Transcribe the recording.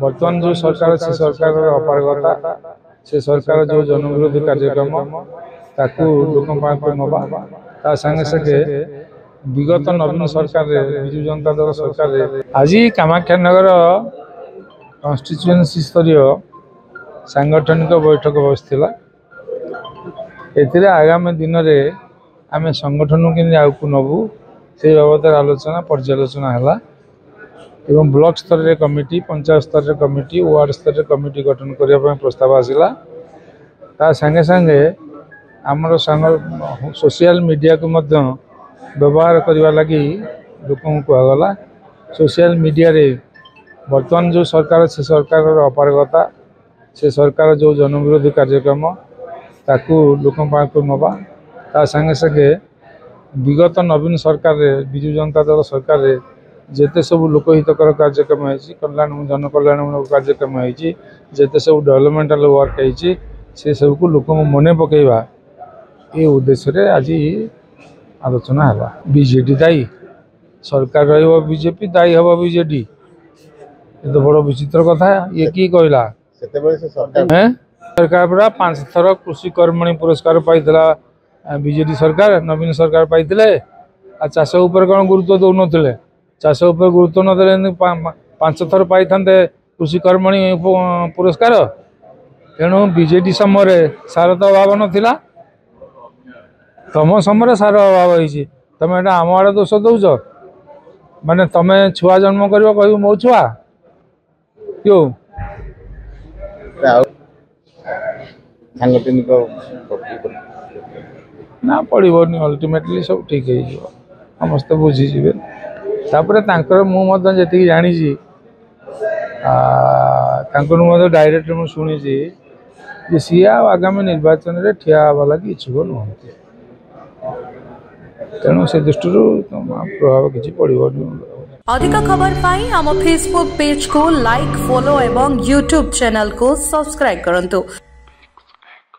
बर्तमान जो सरकार से सरकार अपारगता से सरकार जो जनविरोधी कार्यक्रम ताकू लोक नवा ता संगे संगे विगत नवीन सरकार विजु जनता दल सरकार आज कामाख्यानगर कन्स्टिट्युएंसी स्तरीय सांगठनिक बैठक बसला। आगामी दिन में आम संगठन के आगू नबू से बाबद आलोचना पर्यालोचना है एवं ब्लॉक स्तर रे कमिटी पंचायत स्तर रे कमिटी वार्ड स्तर रे कमिटी गठन करने प्रस्ताव आसला। ता संगे संगे आमर सोशल मीडिया को मध्य व्यवहार करने लगी लोक कहगला। सोशल मीडिया रे वर्तमान जो सरकार से सरकार अपारगता से सरकार जो जनविरोधी कार्यक्रम ताकू लोक नवा ता संगे संगे विगत नवीन सरकार विजु जनता दल सरकार जेते सब लोकहितकर कार्यक्रम है कल्याण जन कल्याणमूलक कार्यक्रम है जेते सब डेवलपमेंटल वर्क है से सब को लोक मन पकेवा ये उद्देश्य आज आलोचना है। बीजेडी दायी सरकार रही बीजेपी दायी हम बीजेडी ये तो बड़ विचित्र कथा ये कि कहला सरकार पूरा 5 थर कृषि कर्मणी पुरस्कार पाइला बीजेडी सरकार नवीन सरकार पाइले आ चाष उपर कौन गुरुत्व दौन चाष उपर गुरुत्व नदे 5 थर पाई कृषि कर्मणी पुरस्कार तेणु बीजेडी समय सार तो अभाव नाला तुम समय सार अभाव होती तुम एटा आम आड़े दोष दौच माने तुम छुआ जन्म कर कह मो छुआ क्यों ना पड़ोनी अल्टीमेटली सब ठीक हो समस्त बुझीजे मुझे जानी डायरेक्ट मुझे शुणी सी आगामी निर्वाचन में ठिया हवा लगी इच्छुक नुहति तेणु से दृष्टि प्रभाव किसी पड़ोनी। अधिक खबर पाई आम फेसबुक पेज को लाइक फॉलो एवं यूट्यूब चैनल को सब्सक्राइब करंतु।